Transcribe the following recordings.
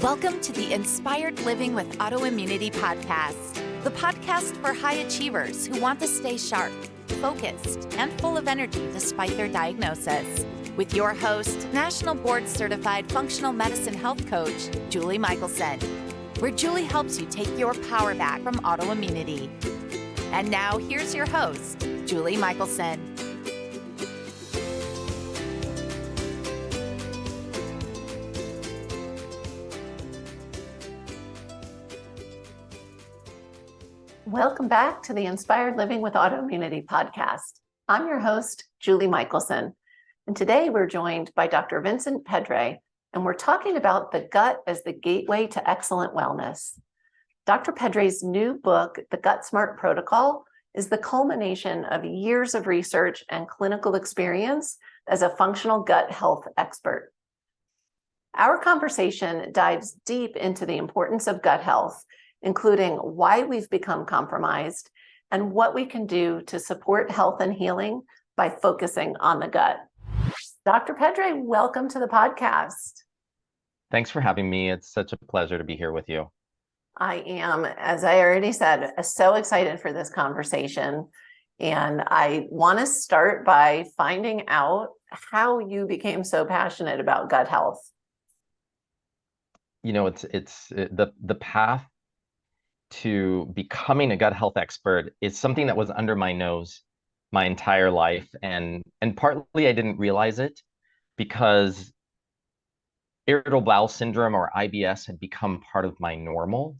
Welcome to the Inspired Living with Autoimmunity podcast, the podcast for high achievers who want to stay sharp, focused, and full of energy despite their diagnosis. With your host, National Board Certified Functional Medicine Health Coach, Julie Michelson, where Julie helps you take your power back from autoimmunity. And now here's your host, Julie Michelson. Welcome back to the Inspired Living with Autoimmunity podcast. I'm your host, Julie Michelson, and today we're joined by Dr. Vincent Pedre, and we're talking about the gut as the gateway to excellent wellness. Dr. Pedre's new book, the GUTSMART Protocol, is the culmination of years of research and clinical experience as a functional gut health expert. Our conversation dives deep into the importance of gut health, including why we've become compromised and what we can do to support health and healing by focusing on the gut. Dr. Pedre, welcome to the podcast. Thanks for having me. It's such a pleasure to be here with you. I am, as I already said, so excited for this conversation. And I want to start by finding out how you became so passionate about gut health. You know, it's the path to becoming a gut health expert is something that was under my nose my entire life. And partly I didn't realize it because irritable bowel syndrome, or IBS, had become part of my normal.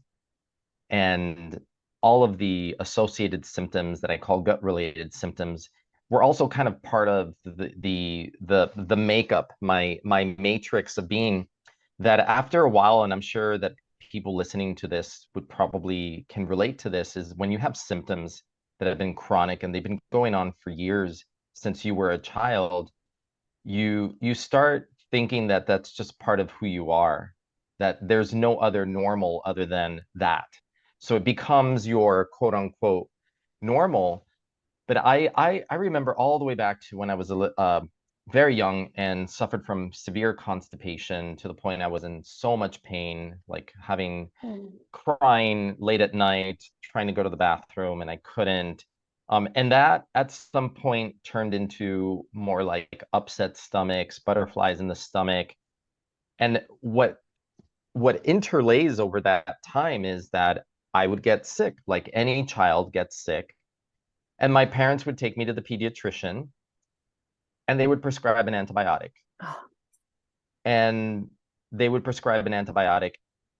And all of the associated symptoms that I call gut-related symptoms were also kind of part of the makeup, my matrix of being, that after a while, and I'm sure that people listening to this would probably can relate to this, is when you have symptoms that have been chronic and they've been going on for years since you were a child, you start thinking that that's just part of who you are, that there's no other normal other than that. So it becomes your quote unquote normal. But I remember all the way back to when I was very young and suffered from severe constipation to the point I was in so much pain, like crying late at night, trying to go to the bathroom, and I couldn't. And that at some point turned into more like upset stomachs, butterflies in the stomach. And what interlays over that time is that I would get sick, like any child gets sick. And my parents would take me to the pediatrician, and they would prescribe an antibiotic. And they would prescribe an antibiotic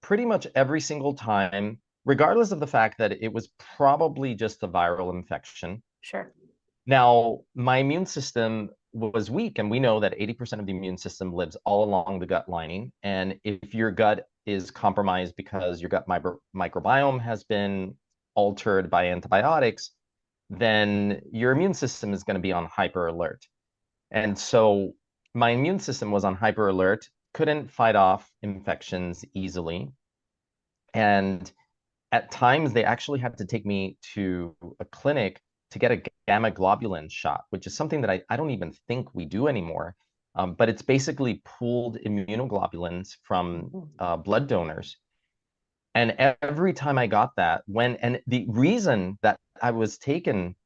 pretty much every single time, regardless of the fact that it was probably just a viral infection. Sure. Now, my immune system was weak, and we know that 80% of the immune system lives all along the gut lining. And if your gut is compromised because your gut microbiome has been altered by antibiotics, then your immune system is going to be on hyper alert. And so my immune system was on hyper alert, couldn't fight off infections easily. And at times they actually had to take me to a clinic to get a gamma globulin shot, which is something that I don't even think we do anymore. But it's basically pooled immunoglobulins from blood donors. And every time I got that, and the reason that I was taken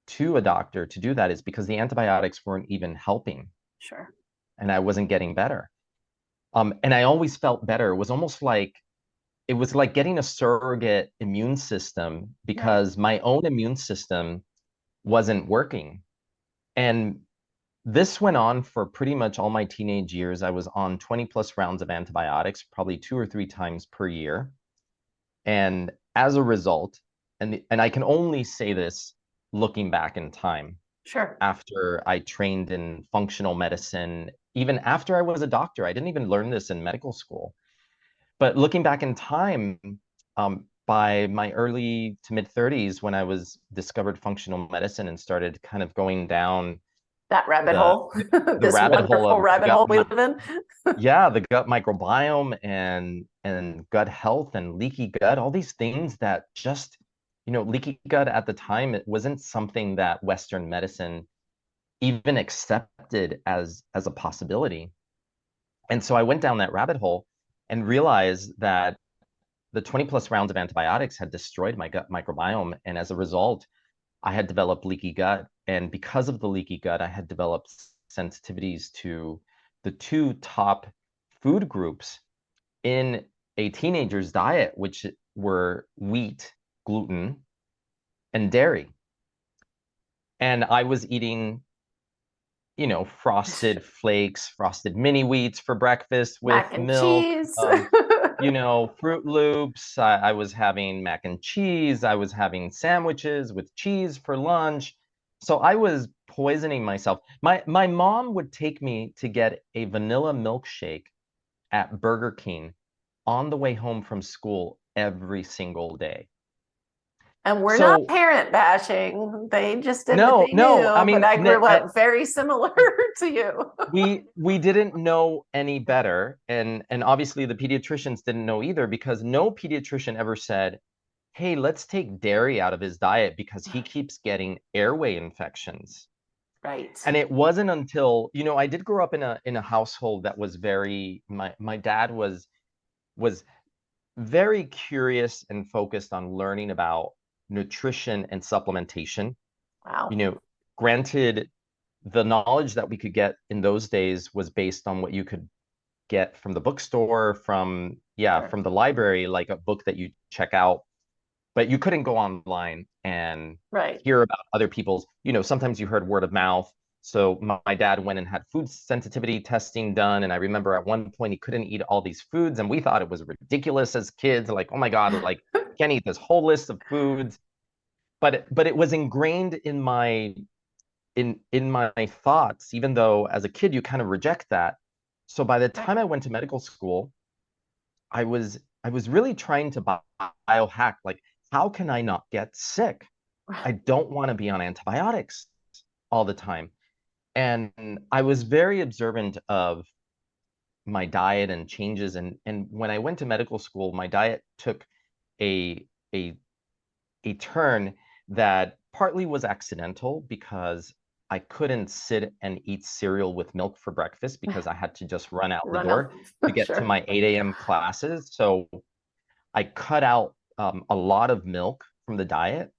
to a doctor to do that is because the antibiotics weren't even helping. Sure. And I wasn't getting better. And I always felt better. It was like getting a surrogate immune system because my own immune system wasn't working. And this went on for pretty much all my teenage years. I was on 20 plus rounds of antibiotics, probably 2 or 3 times per year. And as a result, and I can only say this looking back in time. Sure. After I trained in functional medicine, even after I was a doctor, I didn't even learn this in medical school. But looking back in time, by my early to mid 30s, when I was discovered functional medicine and started kind of going down that rabbit hole, this wonderful rabbit hole we live in. Yeah, the gut microbiome and gut health and leaky gut, all these things that just, leaky gut at the time, it wasn't something that Western medicine even accepted as a possibility. And so I went down that rabbit hole, and realized that the 20 plus rounds of antibiotics had destroyed my gut microbiome. And as a result, I had developed leaky gut. And because of the leaky gut, I had developed sensitivities to the two top food groups in a teenager's diet, which were wheat, gluten, and dairy. And I was eating, frosted flakes, frosted mini wheats for breakfast with Mac and milk, cheese. Fruit Loops. I was having mac and cheese. I was having sandwiches with cheese for lunch. So I was poisoning myself. My mom would take me to get a vanilla milkshake at Burger King on the way home from school every single day. And we're not So parent bashing. They just did what no, they no, I knew, but mean, I grew up very similar to you. we didn't know any better, and obviously the pediatricians didn't know either, because no pediatrician ever said, hey, let's take dairy out of his diet because he keeps getting airway infections. Right. And it wasn't until, I did grow up in a household that was very, my dad was very curious and focused on learning about nutrition and supplementation. Wow. Granted, the knowledge that we could get in those days was based on what you could get from the bookstore, from the library, like a book that you check out, but you couldn't go online and hear about other people's, sometimes you heard word of mouth. So my dad went and had food sensitivity testing done. And I remember at one point he couldn't eat all these foods. And we thought it was ridiculous as kids, like, oh my God, like can't eat this whole list of foods. But it was ingrained in my thoughts, even though as a kid you kind of reject that. So by the time I went to medical school, I was really trying to biohack, like, how can I not get sick? I don't want to be on antibiotics all the time. And I was very observant of my diet and changes. And when I went to medical school, my diet took a a a turn that partly was accidental, because I couldn't sit and eat cereal with milk for breakfast because I had to just run out the door to get to my 8 a.m. classes. So I cut out a lot of milk from the diet.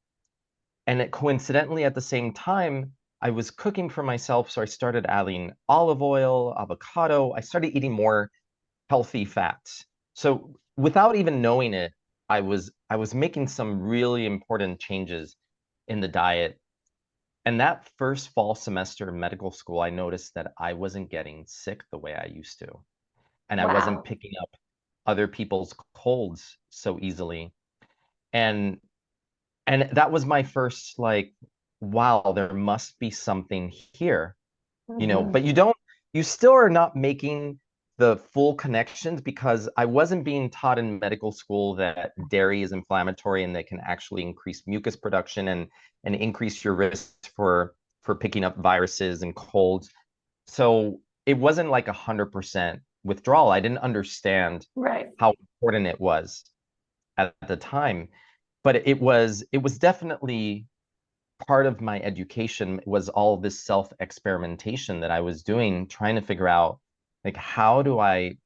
And coincidentally, at the same time, I was cooking for myself. So I started adding olive oil, avocado. I started eating more healthy fats. So without even knowing it, I was making some really important changes in the diet. And that first fall semester in medical school, I noticed that I wasn't getting sick the way I used to. And I wasn't picking up other people's colds so easily. And that was my first, like, wow, there must be something here. But you still are not making the full connections, because I wasn't being taught in medical school that dairy is inflammatory and they can actually increase mucus production and increase your risk for picking up viruses and colds. So it wasn't like 100% withdrawal. I didn't understand how important it was at the time, but it was definitely part of my education. Was all this self-experimentation that I was doing, trying to figure out, like, how do I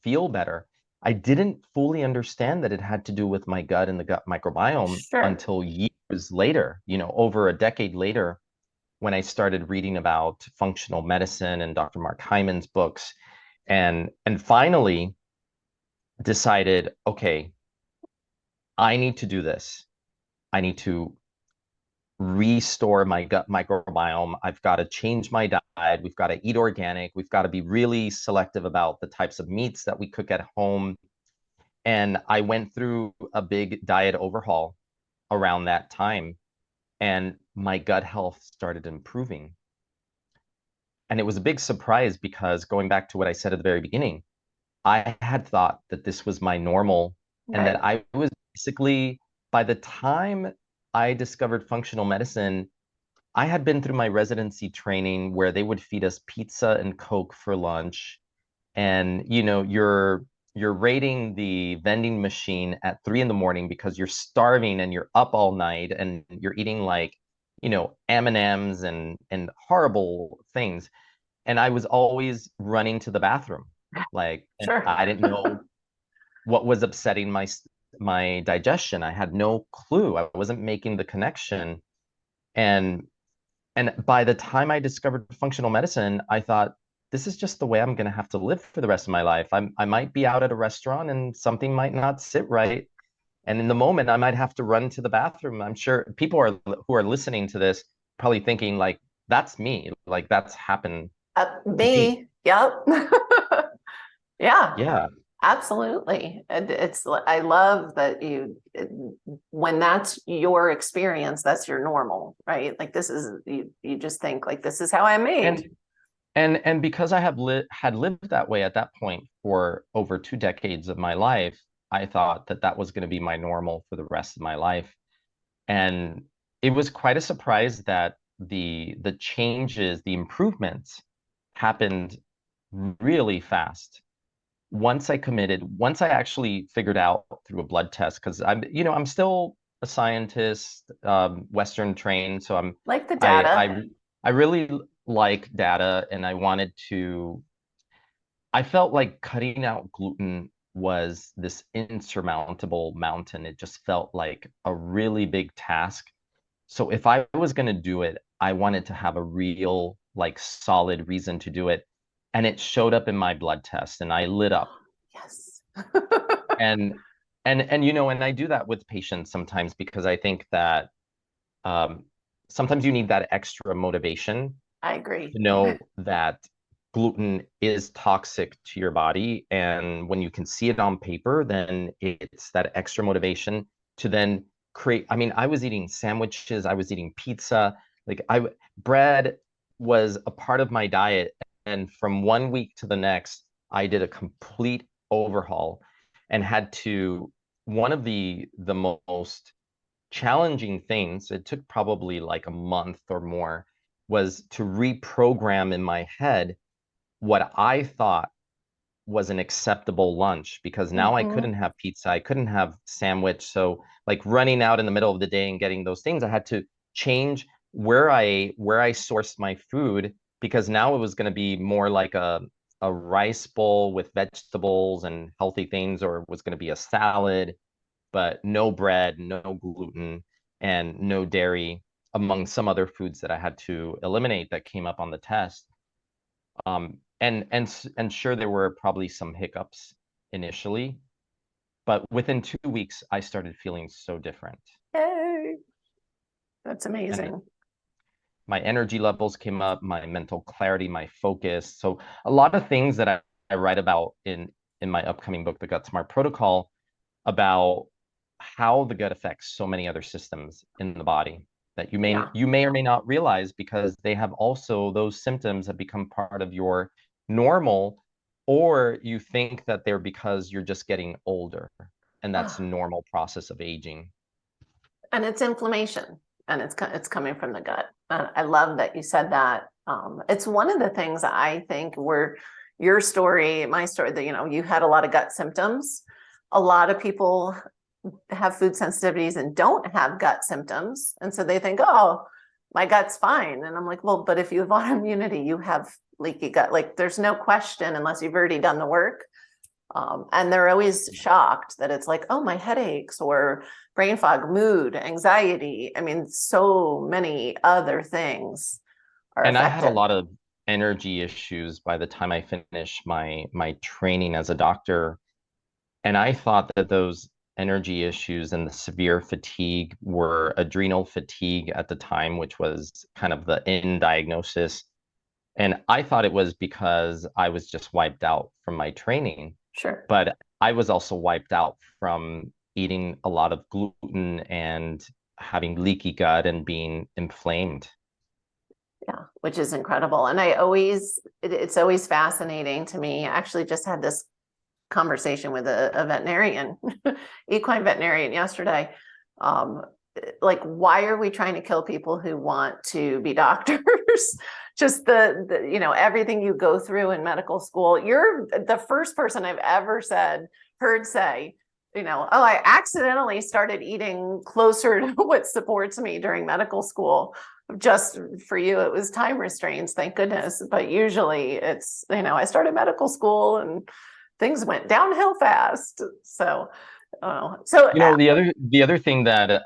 feel better? I didn't fully understand that it had to do with my gut and the gut microbiome until years later, over a decade later, when I started reading about functional medicine and Dr. Mark Hyman's books, and finally decided, okay, I need to do this. I need to restore my gut microbiome. I've got to change my diet. We've got to eat organic. We've got to be really selective about the types of meats that we cook at home. And I went through a big diet overhaul around that time, and my gut health started improving. And it was a big surprise, because going back to what I said at the very beginning, I had thought that this was my normal, and that I was basically, by the time I discovered functional medicine, I had been through my residency training where they would feed us pizza and Coke for lunch. And, you're rating the vending machine at 3 a.m. because you're starving and you're up all night and you're eating, like, M&Ms and horrible things. And I was always running to the bathroom, like, and I didn't know what was upsetting my digestion. I had no clue. I wasn't making the connection. And by the time I discovered functional medicine, I thought, this is just the way I'm going to have to live for the rest of my life. I might be out at a restaurant and something might not sit right. And in the moment, I might have to run to the bathroom. I'm sure people who are listening to this probably thinking like, that's me. Like that's happened to me. Me. Yep. Yeah. Yeah. Absolutely. I love that when that's your experience, that's your normal, right? Like this is, you just think like, this is how I'm made. And because I had lived that way at that point for over 2 decades of my life, I thought that was going to be my normal for the rest of my life. And it was quite a surprise that the changes, the improvements happened really fast. Once I actually figured out through a blood test, because I'm still a scientist, Western trained, so Like the I data. I really like data, and I felt like cutting out gluten was this insurmountable mountain. It just felt like a really big task. So if I was going to do it, I wanted to have a real, like, solid reason to do it. And it showed up in my blood test, and I lit up. Yes. And and I do that with patients sometimes because I think that um, sometimes you need that extra motivation I agree. to know that gluten is toxic to your body. And when you can see it on paper, then it's that extra motivation to then create. I mean, I was eating sandwiches, I was eating pizza, bread was a part of my diet. And from one week to the next, I did a complete overhaul and had to, one of the most challenging things, it took probably like a month or more, was to reprogram in my head what I thought was an acceptable lunch, because now I Mm-hmm. couldn't have pizza, I couldn't have sandwich. So like running out in the middle of the day and getting those things, I had to change where I sourced my food, because now it was going to be more like a rice bowl with vegetables and healthy things, or it was going to be a salad but no bread, no gluten, and no dairy, among some other foods that I had to eliminate that came up on the test. And sure, there were probably some hiccups initially, but within 2 weeks, I started feeling so different. Yay. That's And amazing. my energy levels came up, my mental clarity, my focus. So a lot of things that I write about in my upcoming book, The GUTSMART Protocol, about how the gut affects so many other systems in the body that Yeah. you may or may not realize, because they have also those symptoms that become part of your normal, or you think that they're because you're just getting older, and that's a normal process of aging. And it's inflammation, and it's coming from the gut. And I love that you said that. It's one of the things I think where your story, my story, that you had a lot of gut symptoms. A lot of people have food sensitivities and don't have gut symptoms, and so they think, oh, my gut's fine. And I'm like, well, but if you have autoimmunity, you have leaky gut. Like, there's no question unless you've already done the work. And they're always shocked that it's like, oh, my headaches or brain fog, mood, anxiety. I mean, so many other things are And I had a affected. lot of energy issues by the time I finished my training as a doctor. And I thought that those energy issues and the severe fatigue were adrenal fatigue at the time, which was kind of the in diagnosis. And I thought it was because I was just wiped out from my training. Sure. But I was also wiped out from eating a lot of gluten and having leaky gut and being inflamed. Yeah, which is incredible. And it's always fascinating to me. I actually just had this conversation with a veterinarian, equine veterinarian yesterday. Um, like, why are we trying to kill people who want to be doctors? Just the everything you go through in medical school. You're the first person I've ever heard say, oh, I accidentally started eating closer to what supports me during medical school. Just for you, it was time restraints, thank goodness. But usually it's, I started medical school and things went downhill fast. So, so the other thing that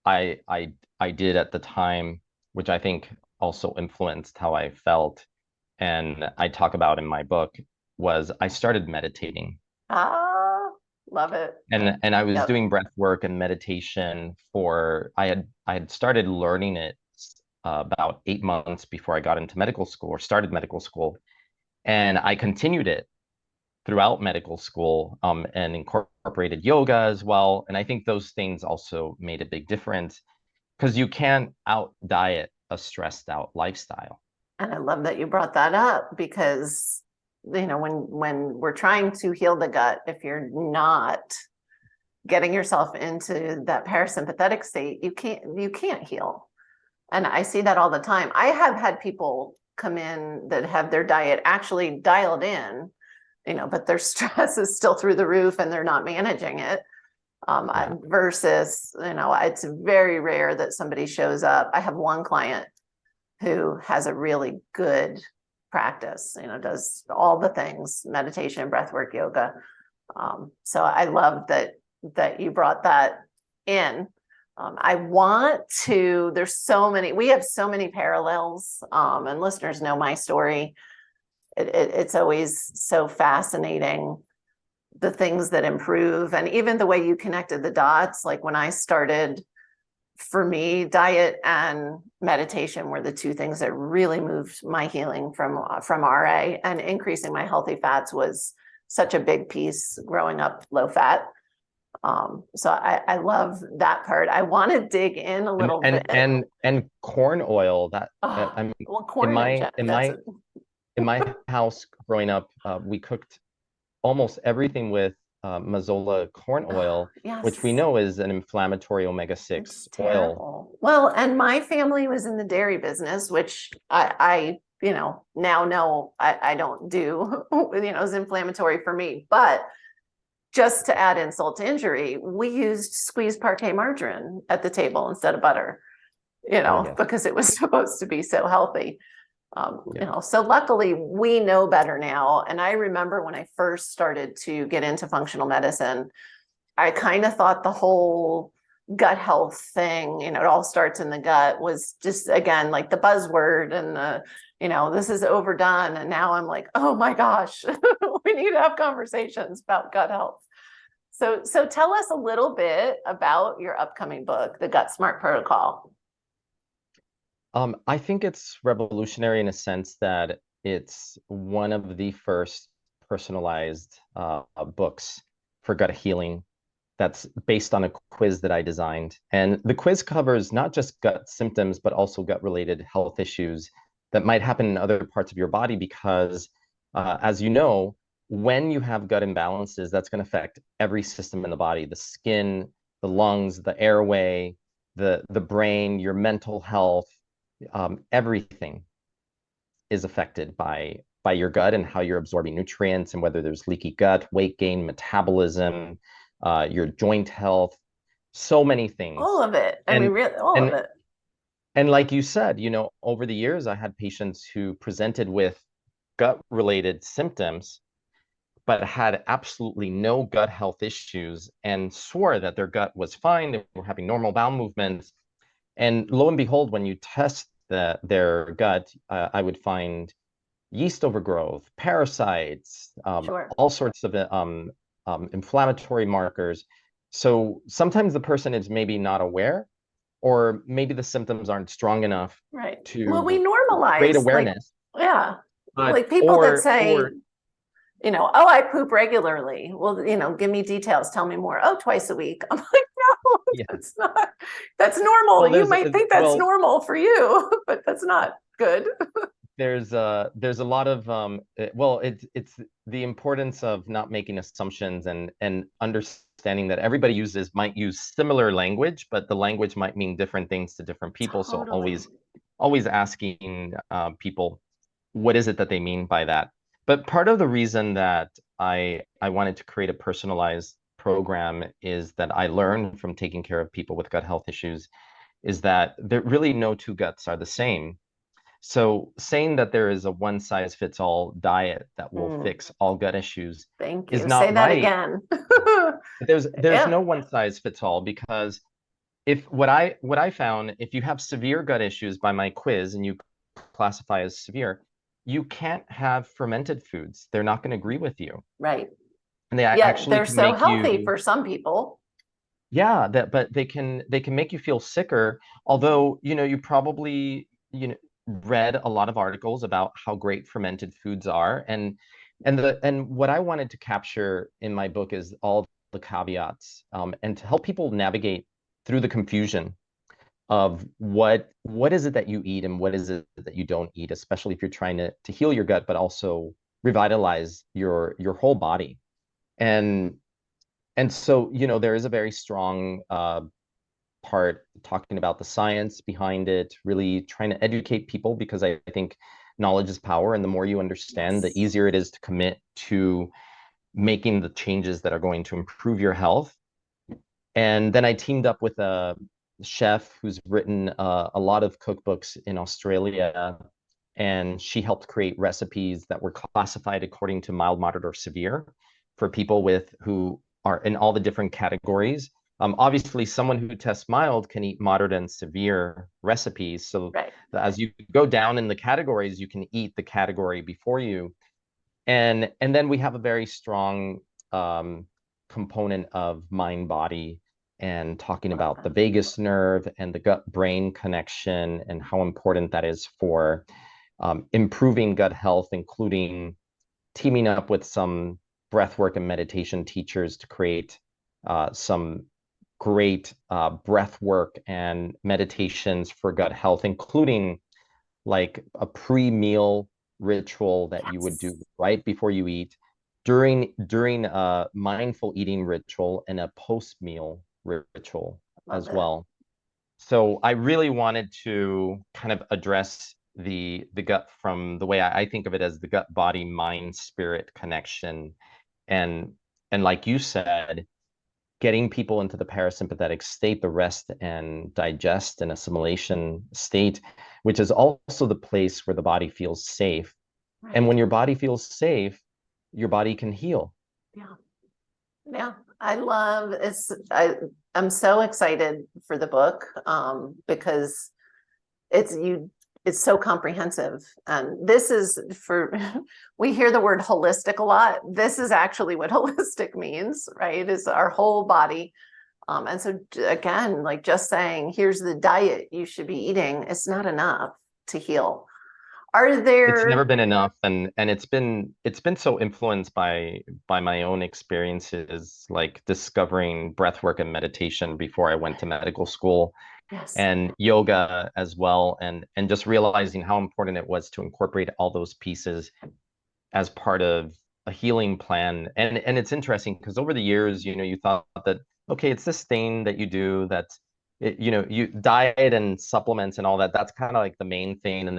I did at the time, which I think also influenced how I felt, and I talk about in my book, was I started meditating. Love it. And I was doing breath work and meditation I had started learning it about 8 months before I got into medical school or started medical school. And I continued it throughout medical school and incorporated yoga as well. And I think those things also made a big difference because you can't out diet a stressed out lifestyle. And I love that you brought that up because, when we're trying to heal the gut, if you're not getting yourself into that parasympathetic state, you can't heal. And I see that all the time. I have had people come in that have their diet actually dialed in, but their stress is still through the roof and they're not managing it. Versus, it's very rare that somebody shows up. I have one client who has a really good practice, does all the things, meditation, breathwork, yoga. So I love that you brought that in. We have so many parallels, and listeners know my story. It's always so fascinating, the things that improve, and even the way you connected the dots. Like when I started, for me, diet and meditation were the two things that really moved my healing from RA, and increasing my healthy fats was such a big piece growing up low fat. So I love that part. I want to dig in a little bit. And corn oil corn in my house growing up, we cooked almost everything with Mazola corn oil, yes. which we know is an inflammatory omega-6 oil. Well, and my family was in the dairy business, which I now know I don't do, is inflammatory for me. But just to add insult to injury, we used squeezed parquet margarine at the table instead of butter, because it was supposed to be so healthy. So luckily we know better now. And I remember when I first started to get into functional medicine, I kind of thought the whole gut health thing, it all starts in the gut, was just, again, like the buzzword and this is overdone. And now I'm like, oh my gosh, we need to have conversations about gut health. So tell us a little bit about your upcoming book, the GUTSMART Protocol. I think it's revolutionary in a sense that it's one of the first personalized books for gut healing that's based on a quiz that I designed. And the quiz covers not just gut symptoms, but also gut-related health issues that might happen in other parts of your body because, as you know, when you have gut imbalances, that's going to affect every system in the body, the skin, the lungs, the airway, the brain, your mental health. Everything is affected by your gut and how you're absorbing nutrients and whether there's leaky gut, weight gain, metabolism, your joint health, so many things. All of it. All of it. And like you said, over the years, I had patients who presented with gut-related symptoms, but had absolutely no gut health issues and swore that their gut was fine. They were having normal bowel movements. And lo and behold, when you test their gut, I would find yeast overgrowth, parasites, all sorts of inflammatory markers. So sometimes the person is maybe not aware, or maybe the symptoms aren't strong enough to we normalize create awareness. Like people that say, oh, I poop regularly. Well, give me details. Tell me more. Oh, twice a week. I'm like, no, that's not. That's normal. Well, you might think that's normal for you, but that's not good. There's a lot of it's the importance of not making assumptions and understanding that everybody might use similar language, but the language might mean different things to different people. Totally. So always asking people, what is it that they mean by that? But part of the reason that I wanted to create a personalized program is that I learned from taking care of people with gut health issues is that there really no two guts are the same. So saying that there is a one size fits all diet that will fix all gut issues Thank is you. Say not that right. again. There's Yeah. no one size fits all, because if what I found, if you have severe gut issues by my quiz and you classify as severe, you can't have fermented foods. They're not going to agree with you. Right. And they Yeah, actually they're can so make healthy you, for some people. yeah, but they can make you feel sicker. Although, you probably, read a lot of articles about how great fermented foods are. And what I wanted to capture in my book is all the caveats, and to help people navigate through the confusion of what is it that you eat and what is it that you don't eat, especially if you're trying to heal your gut, but also revitalize your whole body. And and so, there is a very strong part talking about the science behind it, really trying to educate people, because I think knowledge is power, and the more you understand, the Yes. easier it is to commit to making the changes that are going to improve your health. And then I teamed up with a chef who's written a lot of cookbooks in Australia, and she helped create recipes that were classified according to mild, moderate, or severe for people who are in all the different categories. Obviously, someone who tests mild can eat moderate and severe recipes. So Right. as you go down in the categories, you can eat the category before you. And then we have a very strong component of mind body, and talking Love about the that. vagus nerve and the gut brain connection and how important that is for improving gut health, including teaming up with some breathwork and meditation teachers to create some great breathwork and meditations for gut health, including like a pre-meal ritual that you would Yes. do right before you eat, during a mindful eating ritual, and a post-meal ritual Love as it. well. So I really wanted to kind of address the gut from the way I think of it, as the gut body mind spirit connection. And and like you said, getting people into the parasympathetic state, the rest and digest and assimilation state, which is also the place where the body feels safe. And Right. when your body feels safe, your body can heal. Yeah. Yeah. I love it's I'm so excited for the book because it's you it's so comprehensive. And this is for we hear the word holistic a lot. This is actually what holistic means, right? Is our whole body. And so again, like just saying, here's the diet you should be eating, it's not enough to heal. Are It's never there been enough, and it's been so influenced by my own experiences, like discovering breath work and meditation before I went to medical school, yes, and yoga as well, and just realizing how important it was to incorporate all those pieces as part of a healing plan. And it's interesting because over the years, you thought that, okay, it's this thing that you do, that's it, you diet and supplements and all that, that's kind of like the main thing, and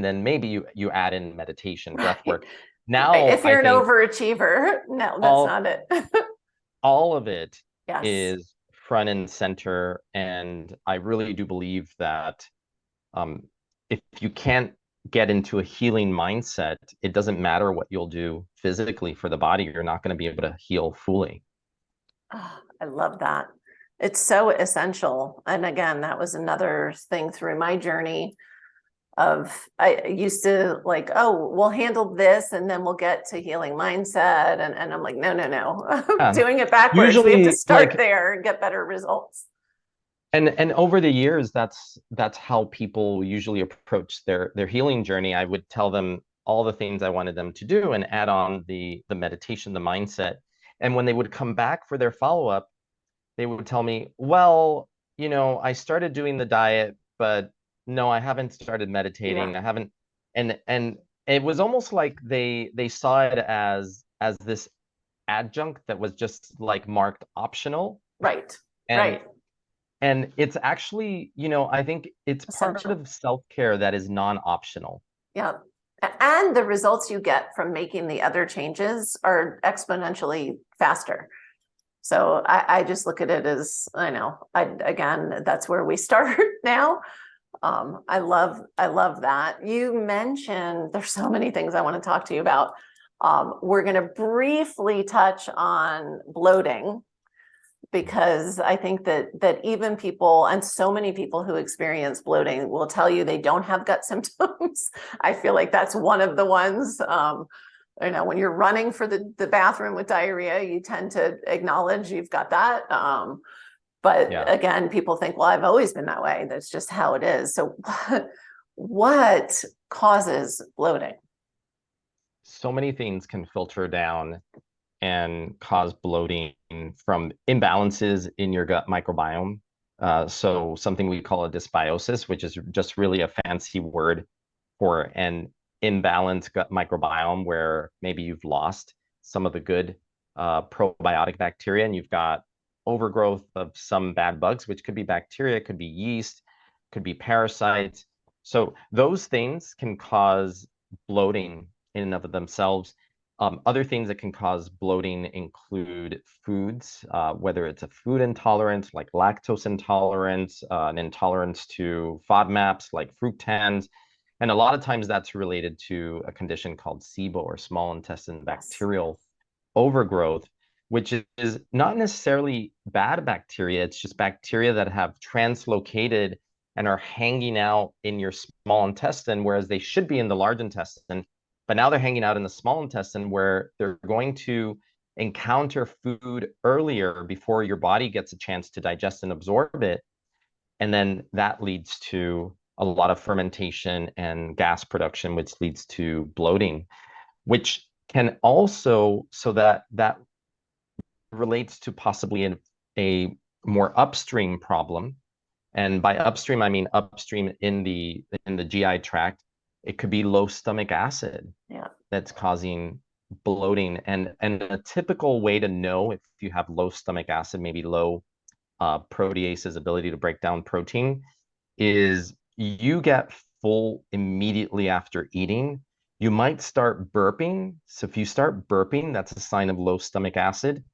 then maybe you add in meditation, breath right. work. Right. Now If I you're an think overachiever, no, that's all not it. all of it Yes. is front and center, and I really do believe that um, if you can't get into a healing mindset, it doesn't matter what you'll do physically for the body, you're not going to be able to heal fully. Oh, I love that. It's so essential. And again, that was another thing through my journey of I used to like, oh, we'll handle this and then we'll get to healing mindset. And I'm like, no, no, no. I'm Yeah. doing it backwards. We have to Usually, start like, there and get better results. and over the years, that's how people usually approach their healing journey. I would tell them all the things I wanted them to do and add on the meditation, the mindset. And when they would come back for their follow-up, they would tell me, well, I started doing the diet, but no, I haven't started Yeah. meditating. I haven't, and it was almost like they saw it as this adjunct that was just like marked optional. Right. And Right. and it's actually, I think it's part Essential. of self-care that is non-optional. Yeah. And the results you get from making the other changes are exponentially faster. So I just look at it as, I know, again, that's where we start now. I love that. You mentioned there's so many things I want to talk to you about. We're going to briefly touch on bloating, because I think that even people, and so many people who experience bloating will tell you they don't have gut symptoms. I feel like that's one of the ones. When you're running for the bathroom with diarrhea, you tend to acknowledge you've got that. But again, people think, well, I've always been that way. That's just how it is. So what causes bloating? So many things can filter down and cause bloating from imbalances in your gut microbiome. So something we call a dysbiosis, which is just really a fancy word for an imbalanced gut microbiome, where maybe you've lost some of the good probiotic bacteria and you've got overgrowth of some bad bugs, which could be bacteria, could be yeast, could be parasites. So those things can cause bloating in and of themselves. Other things that can cause bloating include foods, whether it's a food intolerance like lactose intolerance, an intolerance to FODMAPs like fructans, and a lot of times that's related to a condition called SIBO, or small intestine bacterial overgrowth, which is not necessarily bad bacteria. It's just bacteria that have translocated and are hanging out in your small intestine, whereas they should be in the large intestine. But now they're hanging out in the small intestine, where they're going to encounter food earlier before your body gets a chance to digest and absorb it. And then that leads to a lot of fermentation and gas production, which leads to bloating, which can also, so that relates to possibly a more upstream problem. And by upstream, I mean upstream in the GI tract. It could be low stomach acid that's causing bloating. And a typical way to know if you have low stomach acid, maybe low protease's ability to break down protein, is you get full immediately after eating. You might start burping. So if you start burping, that's a sign of low stomach acid.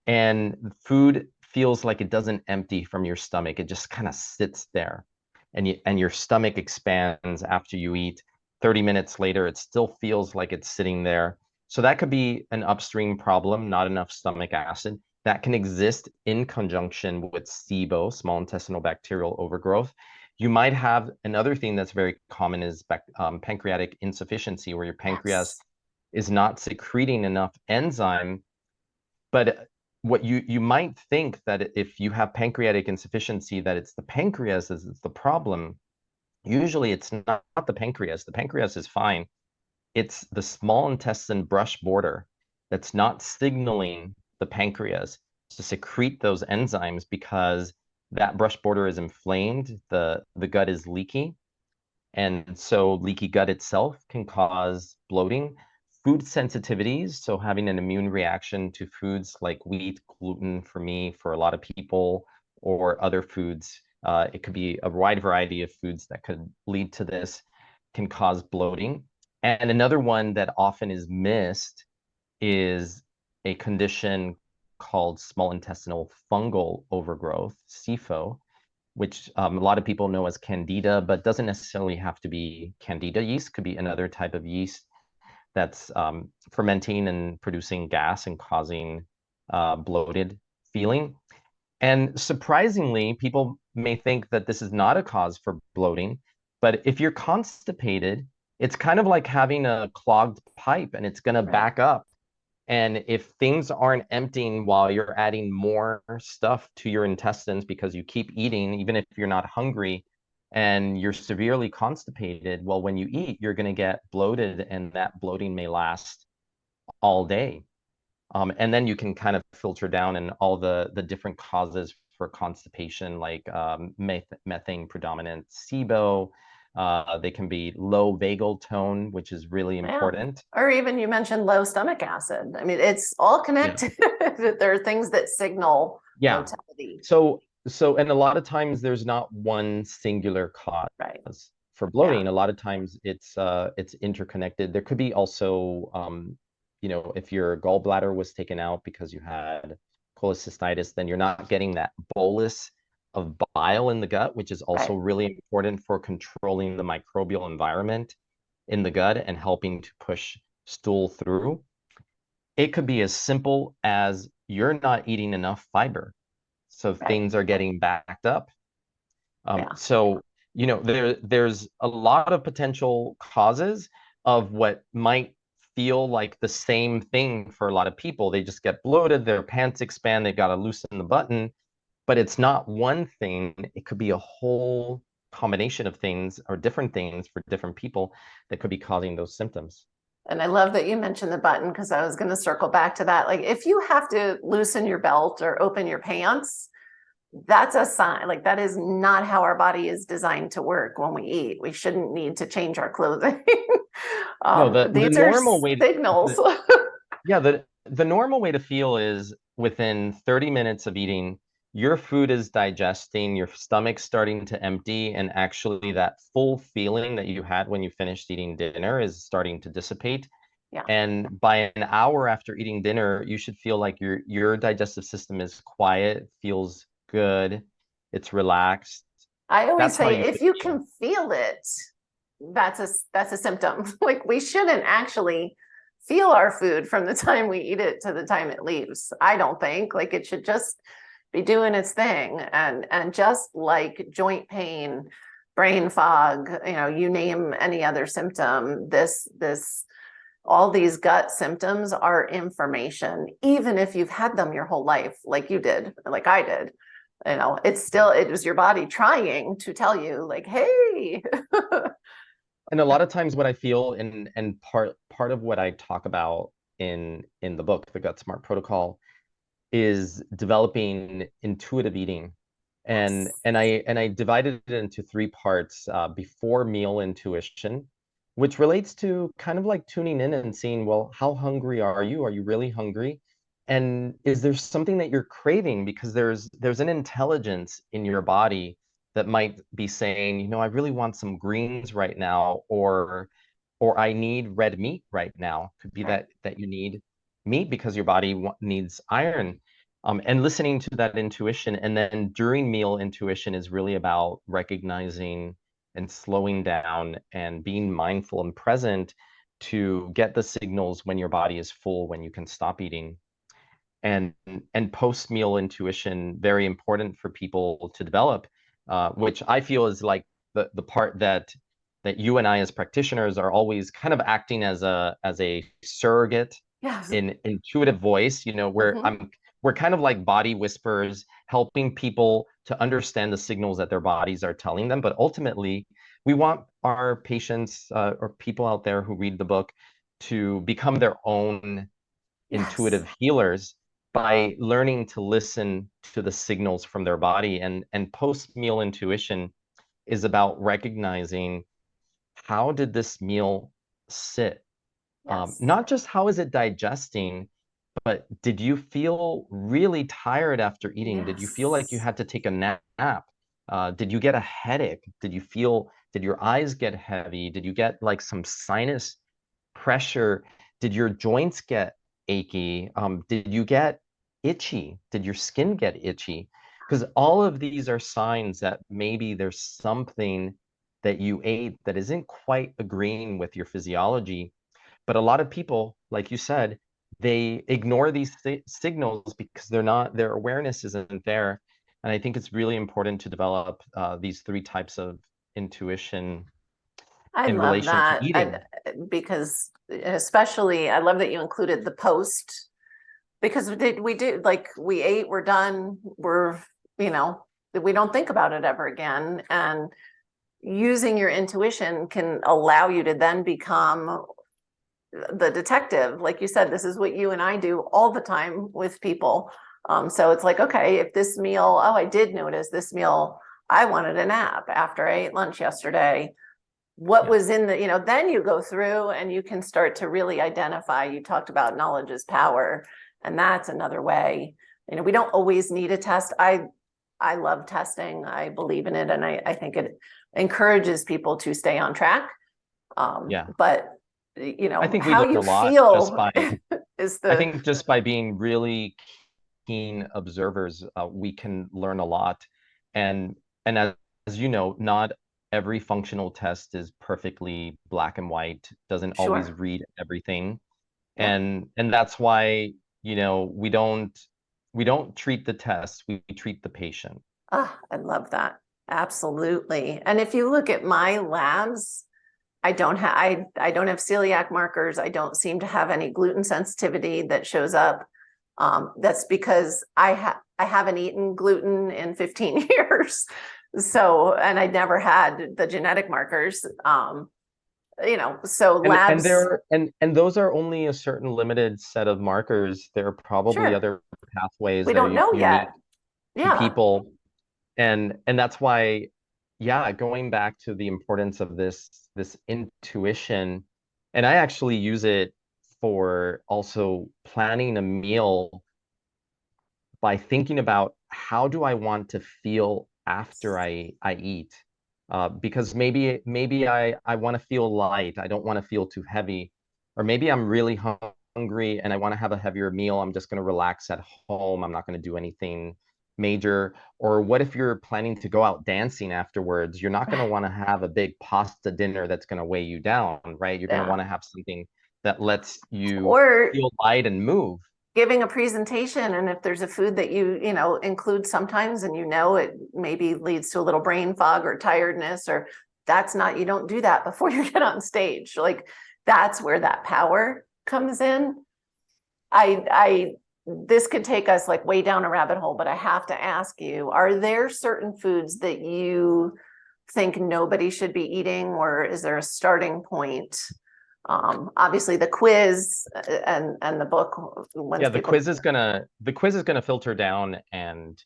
And food feels like it doesn't empty from your stomach. It just kind of sits there. And your stomach expands after you eat. 30 minutes later, it still feels like it's sitting there. So that could be an upstream problem, not enough stomach acid. That can exist in conjunction with SIBO, small intestinal bacterial overgrowth. You might have another thing that's very common is pancreatic insufficiency, where your pancreas is not secreting enough enzyme. But what you might think that if you have pancreatic insufficiency, that it's the pancreas that's the problem. Usually it's not the pancreas. The pancreas is fine. It's the small intestine brush border that's not signaling the pancreas to secrete those enzymes, because that brush border is inflamed. The gut is leaky. And so leaky gut itself can cause bloating. Food sensitivities, so having an immune reaction to foods like wheat, gluten for me, for a lot of people, or other foods. It could be a wide variety of foods that could lead to this, can cause bloating. And another one that often is missed is a condition called small intestinal fungal overgrowth, SIFO, which a lot of people know as candida, but doesn't necessarily have to be candida yeast. Could be another type of yeast that's fermenting and producing gas and causing bloated feeling. And surprisingly, people may think that this is not a cause for bloating, but if you're constipated, it's kind of like having a clogged pipe, and it's going to back up. And if things aren't emptying while you're adding more stuff to your intestines because you keep eating, even if you're not hungry, and you're severely constipated, well, when you eat, you're going to get bloated, and that bloating may last all day. And then you can kind of filter down in all the different causes for constipation, like methane predominant SIBO. They can be low vagal tone, which is really important. Or even you mentioned low stomach acid. I mean, it's all connected. There are things that signal motility. So, and a lot of times there's not one singular cause for bloating. A lot of times it's interconnected. There could be also, if your gallbladder was taken out because you had cholecystitis, then you're not getting that bolus of bile in the gut, which is also Right. really important for controlling the microbial environment in the gut and helping to push stool through. It could be as simple as you're not eating enough fiber, so Right. things are getting backed up. Yeah. So, there's a lot of potential causes of what might feel like the same thing for a lot of people. They just get bloated, their pants expand, they've got to loosen the button, but it's not one thing. It could be a whole combination of things or different things for different people that could be causing those symptoms. And I love that you mentioned the button, because I was going to circle back to that. Like, if you have to loosen your belt or open your pants, that's a sign. Like, that is not how our body is designed to work when we eat. We shouldn't need to change our clothing. No, the These are normal way signals. yeah, the normal way to feel is within 30 minutes of eating, your food is digesting, your stomach's starting to empty, and actually that full feeling that you had when you finished eating dinner is starting to dissipate. Yeah. And by an hour after eating dinner, you should feel like your digestive system is quiet, feels good, it's relaxed. I always That's how say, you if feel you eating. can feel it, that's a symptom. Like, we shouldn't actually feel our food from the time we eat it to the time it leaves. I don't think. Like, it should just be doing its thing. And just like joint pain, brain fog, you name any other symptom, this all these gut symptoms are information, even if you've had them your whole life, like you did, like I did. It was your body trying to tell you, like, hey. And a lot of times what I feel and part of what I talk about in the book, the GUTSMART Protocol, is developing intuitive eating. And I divided it into three parts: before meal intuition, which relates to kind of like tuning in and seeing, well, how hungry are you? Are you really hungry? And is there something that you're craving? Because there's an intelligence in your body that might be saying, I really want some greens right now, or I need red meat right now. Could be Right. that you need meat because your body needs iron. And listening to that intuition. And then during meal intuition is really about recognizing and slowing down and being mindful and present to get the signals when your body is full, when you can stop eating. And post meal intuition, very important for people to develop, which I feel is like the part that you and I as practitioners are always kind of acting as a surrogate Yes. in intuitive voice, where Mhm. we're kind of like body whispers, helping people to understand the signals that their bodies are telling them. But ultimately, we want our patients, or people out there who read the book, to become their own Yes. intuitive healers by learning to listen to the signals from their body. And post meal intuition is about recognizing, how did this meal sit? Yes. Not just how is it digesting, but did you feel really tired after eating? Did you feel like you Yes. had to take a nap? Did you get a headache? Did your eyes get heavy? Did you get like some sinus pressure? Did your joints get achy? Did you get itchy? Did your skin get itchy? Because all of these are signs that maybe there's something that you ate that isn't quite agreeing with your physiology. But a lot of people, like you said, they ignore these signals because their awareness isn't there. And I think it's really important to develop these three types of intuition I in love relation to that. eating. Because especially, I love that you included the post, because we did like, we ate, we're done, you know, we don't think about it ever again. And using your intuition can allow you to then become the detective. Like you said, this is what you and I do all the time with people. So it's like, okay, if this meal, oh, I did notice this meal, I wanted a nap after I ate lunch yesterday. What Yeah. was in then you go through and you can start to really identify. You talked about knowledge is power, and that's another way. We don't always need a test. I love testing. I believe in it, and I think it encourages people to stay on track. Yeah. But I think we how learn you a lot feel is I the think just by being really keen observers, we can learn a lot. And as you know, not every functional test is perfectly black and white, doesn't always Sure. read everything. Yeah. And that's why, we don't treat the test, we treat the patient. Ah, I love that. Absolutely. And if you look at my labs, I don't have celiac markers. I don't seem to have any gluten sensitivity that shows up. That's because I haven't eaten gluten in 15 years. So, and I never had the genetic markers. So And labs, and those are only a certain limited set of markers. There are probably sure, other pathways we that are don't know unique yet. to Yeah. people. And that's why, yeah, going back to the importance of this intuition, and I actually use it for also planning a meal by thinking about how do I want to feel after I eat. Because maybe I want to feel light. I don't want to feel too heavy. Or maybe I'm really hungry and I want to have a heavier meal. I'm just going to relax at home. I'm not going to do anything major. Or what if you're planning to go out dancing afterwards? You're not going to want to have a big pasta dinner that's going to weigh you down, right? You're going to Yeah. want to have something that lets you Or feel light and move. giving a presentation, and if there's a food that you include sometimes, and it maybe leads to a little brain fog or tiredness, or that's not, you don't do that before you get on stage. Like, that's where that power comes in. I This could take us like way down a rabbit hole, but I have to ask you, are there certain foods that you think nobody should be eating, or is there a starting point? Obviously the quiz and the book, once Yeah, the people, quiz is gonna filter down and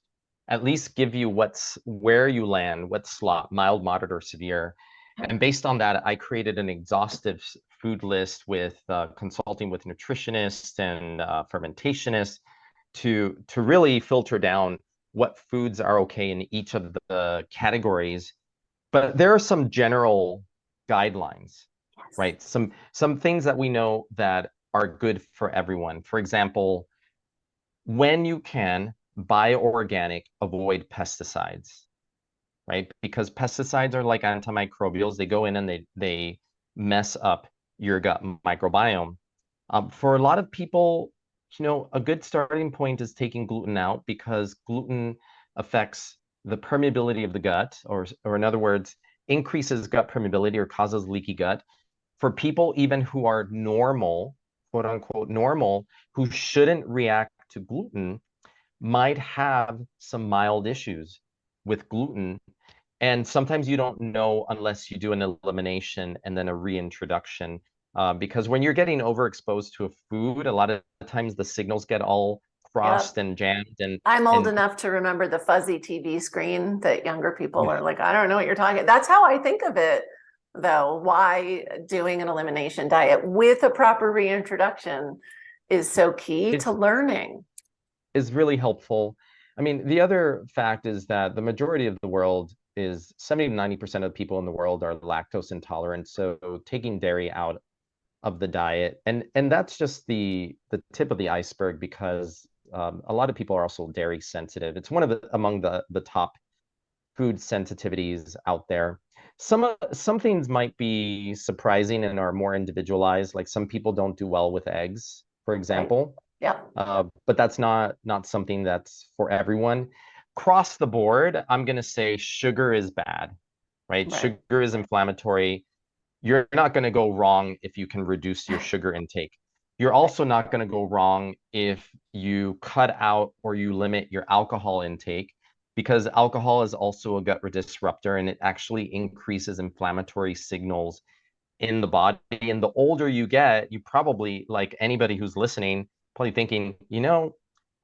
at least give you where you land, what's slot, mild, moderate, or severe. And based on that, I created an exhaustive food list with consulting with nutritionists and fermentationists to really filter down what foods are okay in each of the categories. But there are some general guidelines, yes, right? Some things that we know that are good for everyone. For example, when you can buy organic, avoid pesticides, right? Because pesticides are like antimicrobials. They go in and they mess up your gut microbiome. For a lot of people, a good starting point is taking gluten out because gluten affects the permeability of the gut, or in other words, increases gut permeability or causes leaky gut. For people even who are normal, quote unquote normal, who shouldn't react to gluten, might have some mild issues with gluten. And sometimes you don't know unless you do an elimination and then a reintroduction. Because when you're getting overexposed to a food, a lot of times the signals get all yep. crossed and jammed I'm old and enough to remember the fuzzy TV screen that younger people are like, I don't know what you're talking. That's how I think of it, though. Why doing an elimination diet with a proper reintroduction is so key to is learning. is really helpful. I mean, the other fact is that the majority of the world is 70 to 90% of people in the world are lactose intolerant. So taking dairy out of the diet, and that's just the tip of the iceberg because a lot of people are also dairy sensitive. It's one of among the top food sensitivities out there. Some things might be surprising and are more individualized. Like some people don't do well with eggs, for Right. example. Yep. But that's not something that's for everyone. Across the board, I'm gonna say sugar is bad, right? Right. Sugar is inflammatory. You're not going to go wrong if you can reduce your sugar intake. You're Right. also not going to go wrong if you cut out or you limit your alcohol intake because alcohol is also a gut disruptor and it actually increases inflammatory signals in the body. And the older you get, you probably, like anybody who's listening, probably thinking,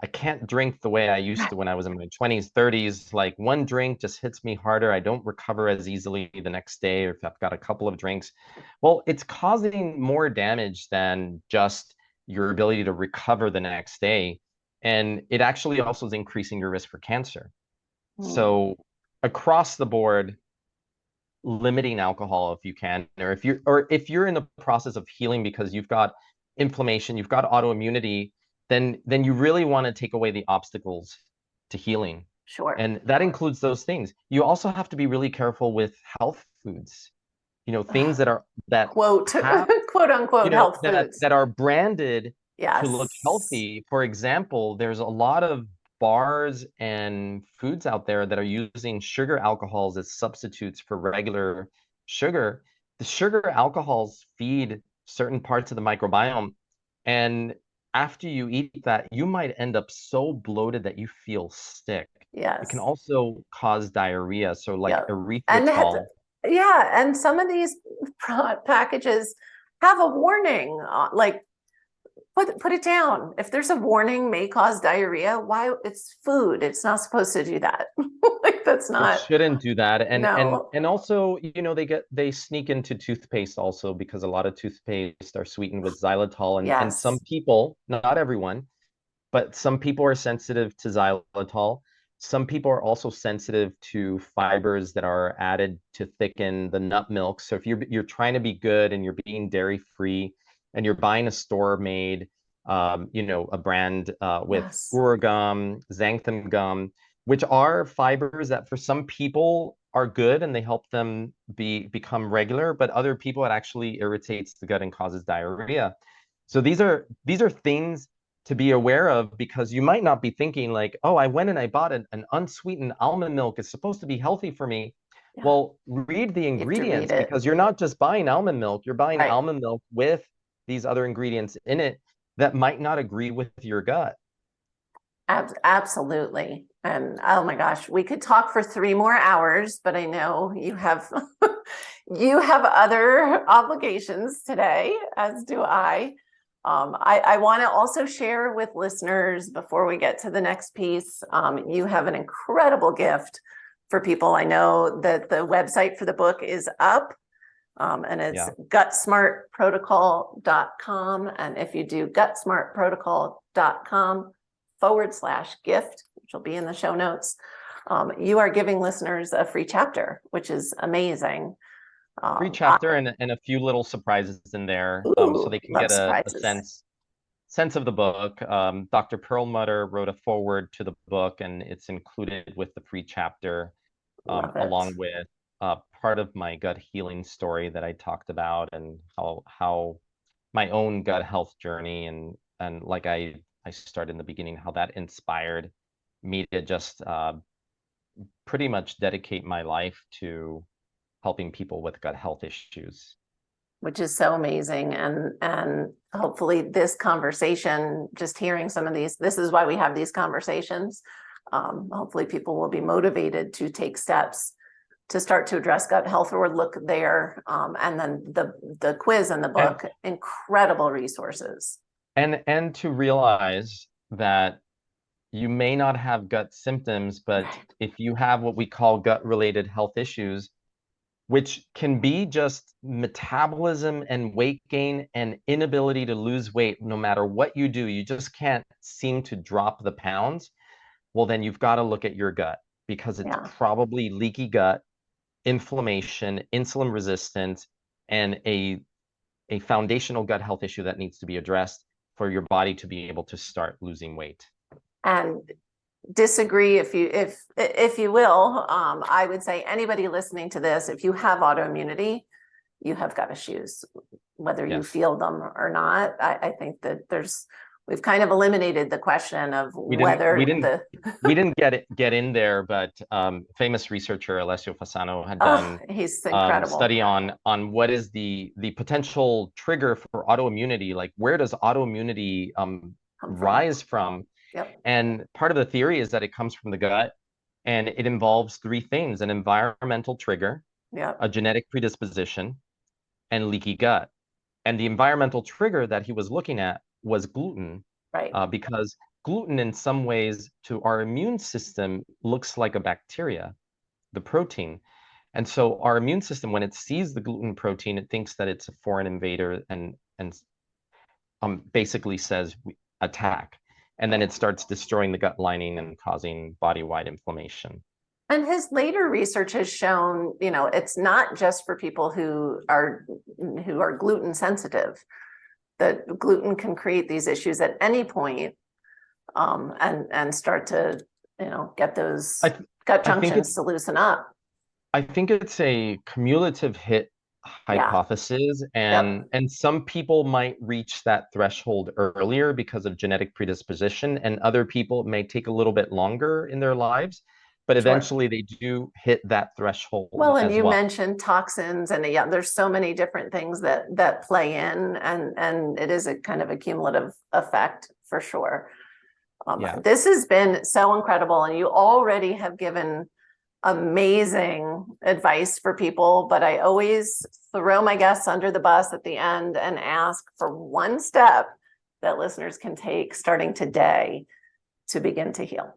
I can't drink the way I used to when I was in my 20s, 30s. Like one drink just hits me harder. I don't recover as easily the next day, or if I've got a couple of drinks. Well, it's causing more damage than just your ability to recover the next day. And it actually also is increasing your risk for cancer. Mm. So across the board, limiting alcohol if you can, or if you're in the process of healing because you've got inflammation, you've got autoimmunity, then you really want to take away the obstacles to healing. Sure. And that includes those things. You also have to be really careful with health foods, things that Quote, have, quote unquote, health foods. that are branded to look Yes. healthy. For example, there's a lot of bars and foods out there that are using sugar alcohols as substitutes for regular sugar. The sugar alcohols feed certain parts of the microbiome, and after you eat that, you might end up so bloated that you feel sick. It can Yes. also cause diarrhea, so like Yeah. And erythritol. yeah, and some of these packages have a warning, like put it down. If there's a warning may cause diarrhea, why? It's food. It's not supposed to do that. Like that's It not, shouldn't do that. And and no. and also, they sneak into toothpaste also, because a lot of toothpaste are sweetened with xylitol, and some Yes. people, not everyone, but some people are sensitive to xylitol. Some people are also sensitive to fibers that are added to thicken the nut milk. So if you're trying to be good and you're being dairy free and you're buying a store made, a brand with Yes. guar gum, xanthan gum, which are fibers that for some people are good and they help them become regular, but other people it actually irritates the gut and causes diarrhea. So these are things to be aware of, because you might not be thinking like, oh, I went and I bought an unsweetened almond milk. It's supposed to be healthy for me. Yeah. Well, read the You have to read ingredients, it. because you're not just buying almond milk, you're buying Right. almond milk with these other ingredients in it that might not agree with your gut. Absolutely. And oh my gosh, we could talk for 3 more hours, but I know you have you have other obligations today, as do I. I want to also share with listeners before we get to the next piece. You have an incredible gift for people. I know that the website for the book is up, and it's GUTSMARTprotocol.com. And if you do GUTSMARTprotocol.com/gift, which will be in the show notes, you are giving listeners a free chapter, which is amazing. Free chapter and a few little surprises in there, so they can Love get a surprises. sense of the book. Dr. Perlmutter wrote a foreword to the book, and it's included with the free chapter, Love it. along with part of my gut healing story that I talked about, and how my own gut health journey, and like I started in the beginning, how that inspired me to just pretty much dedicate my life to helping people with gut health issues. Which is so amazing. And hopefully this conversation, just hearing some of these, this is why we have these conversations. Hopefully people will be motivated to take steps to start to address gut health or look there. And then the quiz and the book, incredible resources. And to realize that you may not have gut symptoms, but if you have what we call gut-related health issues, which can be just metabolism and weight gain and inability to lose weight, no matter what you do, you just can't seem to drop the pounds, well, then you've got to look at your gut, because it's probably leaky gut, inflammation, insulin resistance, and a foundational gut health issue that needs to be addressed for your body to be able to start losing weight. And disagree if you will. I would say anybody listening to this, if you have autoimmunity, you have gut issues, whether you feel them or not. I think that we've kind of eliminated the question of we didn't get in there, but famous researcher Alessio Fasano had done he's incredible. Study on what is the potential trigger for autoimmunity, like where does autoimmunity rise from? Yep. And part of the theory is that it comes from the gut, and it involves 3 things: an environmental trigger, a genetic predisposition, and leaky gut. And the environmental trigger that he was looking at was gluten, right? Because gluten in some ways to our immune system looks like a bacteria, the protein. And so our immune system, when it sees the gluten protein, it thinks that it's a foreign invader and basically says attack. And then it starts destroying the gut lining and causing body-wide inflammation. And his later research has shown, it's not just for people who are gluten sensitive, that gluten can create these issues at any point, and start to get those I, th- gut I think junctions to loosen up. I think it's a cumulative hit Yeah. hypothesis, Yep. and some people might reach that threshold earlier because of genetic predisposition, and other people may take a little bit longer in their lives, but Sure. eventually they do hit that threshold Well, and as you well. mentioned toxins, and yeah, there's so many different things that play in, and it is a kind of a cumulative effect for sure. Yeah. This has been so incredible, and you already have given amazing advice for people, but I always throw my guests under the bus at the end and ask for one step that listeners can take starting today to begin to heal.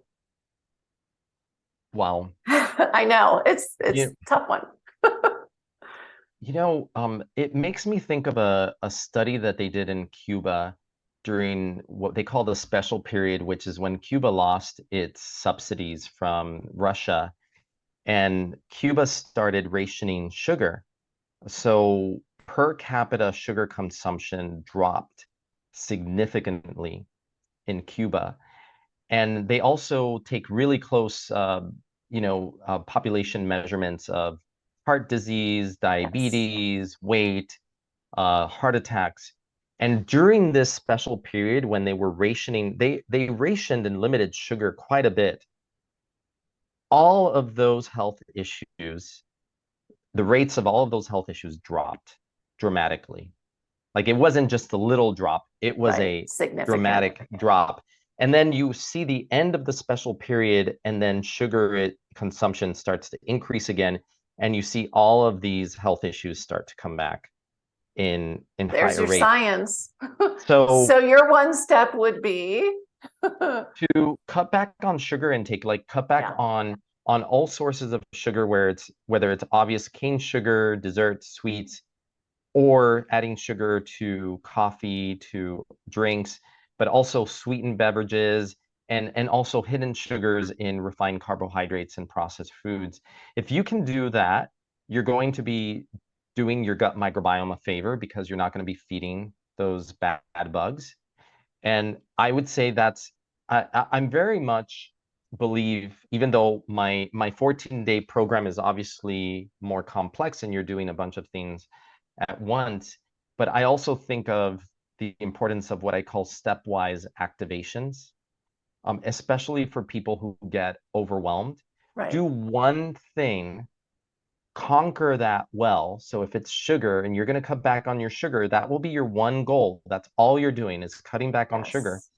Wow. I know it's You, a tough one. it makes me think of a study that they did in Cuba during what they call the special period, which is when Cuba lost its subsidies from Russia, and Cuba started rationing sugar. So per capita sugar consumption dropped significantly in Cuba. And they also take really close, population measurements of heart disease, Yes. diabetes, weight, heart attacks. And during this special period when they were rationing, they rationed and limited sugar quite a bit. All of those health issues, the rates of all of those health issues dropped dramatically. Like it wasn't just a little drop, it was Right. a Significant. dramatic drop. And then you see the end of the special period, and then consumption starts to increase again. And you see all of these health issues start to come back in There's higher your rates. science. So So your one step would be to cut back on sugar intake, like cut back yeah. on all sources of sugar, whether it's obvious cane sugar, desserts, sweets, or adding sugar to coffee, to drinks, but also sweetened beverages, and also hidden sugars in refined carbohydrates and processed foods. If you can do that, you're going to be doing your gut microbiome a favor because you're not going to be feeding those bad bugs. And I would say I'm very much believe, even though my 14-day program is obviously more complex and you're doing a bunch of things at once, but I also think of the importance of what I call stepwise activations, especially for people who get overwhelmed. Right. Do one thing, conquer that well. So if it's sugar and you're going to cut back on your sugar, that will be your one goal. That's all you're doing is cutting back on sugar. Yes.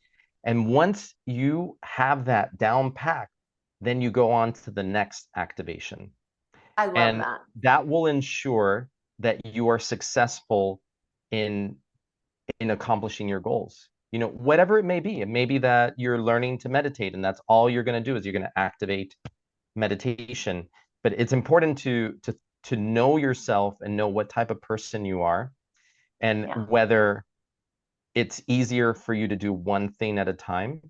And once you have that down packed, then you go on to the next activation. I love And that. that will ensure that you are successful in accomplishing your goals. Whatever it may be. It may be that you're learning to meditate, and that's all you're going to do is you're going to activate meditation. But it's important to know yourself and know what type of person you are, and Yeah. whether it's easier for you to do one thing at a time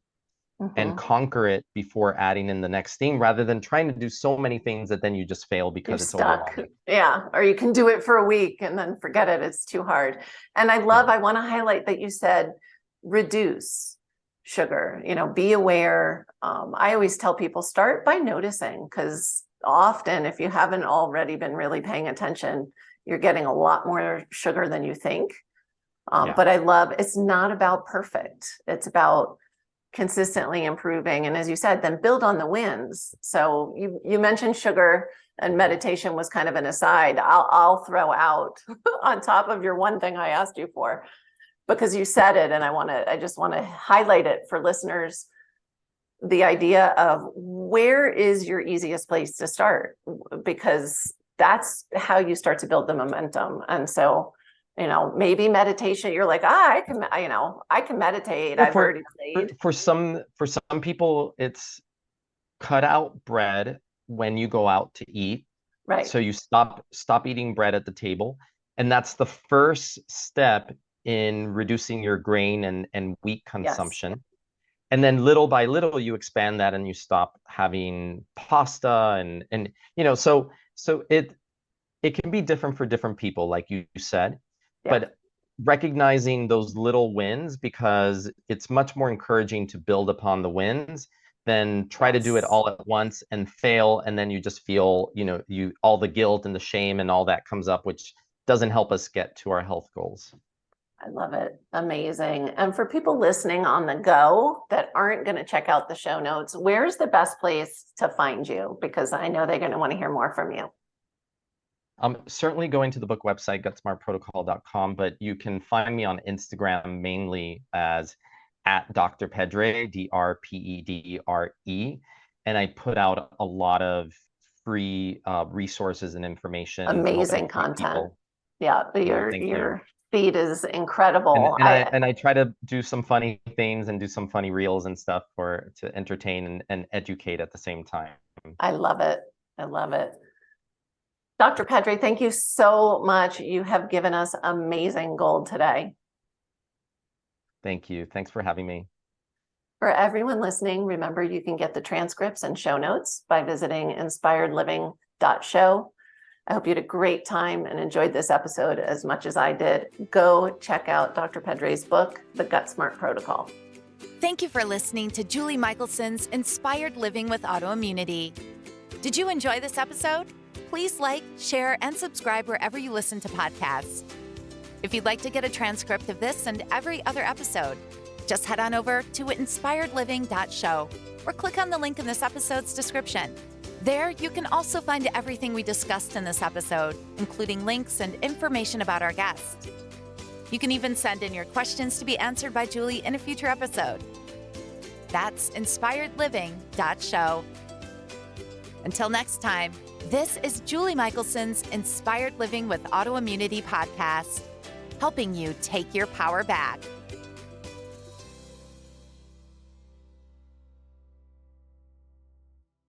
and Mm-hmm. conquer it before adding in the next thing, rather than trying to do so many things that then you just fail You're because it's stuck. overwhelming. Yeah. Or you can do it for a week and then forget it. It's too hard. And I want to highlight that you said reduce sugar, be aware. I always tell people start by noticing, because often if you haven't already been really paying attention, you're getting a lot more sugar than you think. But I love, it's not about perfect. It's about consistently improving. And as you said, then build on the wins. So you mentioned sugar, and meditation was kind of an aside. I'll throw out on top of your one thing I asked you for, because you said it, and I just want to highlight it for listeners. The idea of where is your easiest place to start, because that's how you start to build the momentum. And so, maybe meditation, you're like, I can meditate. Well, I've already played. for some people, it's cut out bread when you go out to eat. Right. So you stop eating bread at the table. And that's the first step in reducing your grain and wheat consumption. Yes. And then little by little you expand that and you stop having pasta and so it can be different for different people, like you said. Yep. But recognizing those little wins, because it's much more encouraging to build upon the wins than try to do it all at once and fail, and then you just feel, you all the guilt and the shame and all that comes up, which doesn't help us get to our health goals. I love it. Amazing. And for people listening on the go that aren't going to check out the show notes, where's the best place to find you? Because I know they're going to want to hear more from you. Certainly going to the book website, GUTSMARTprotocol.com, but you can find me on Instagram mainly as @Dr. Pedre, DRPEDRE. And I put out a lot of free resources and information. Amazing content. Yeah, your feed is incredible. And I try to do some funny things and do some funny reels and stuff to entertain and educate at the same time. I love it. I love it. Dr. Pedre, thank you so much. You have given us amazing gold today. Thank you. Thanks for having me. For everyone listening, remember you can get the transcripts and show notes by visiting inspiredliving.show. I hope you had a great time and enjoyed this episode as much as I did. Go check out Dr. Pedre's book, The GUTSMART Protocol. Thank you for listening to Julie Michelson's Inspired Living with Autoimmunity. Did you enjoy this episode? Please like, share, and subscribe wherever you listen to podcasts. If you'd like to get a transcript of this and every other episode, just head on over to inspiredliving.show or click on the link in this episode's description. There, you can also find everything we discussed in this episode, including links and information about our guest. You can even send in your questions to be answered by Julie in a future episode. That's inspiredliving.show. Until next time, this is Julie Michelson's Inspired Living with Autoimmunity podcast, helping you take your power back.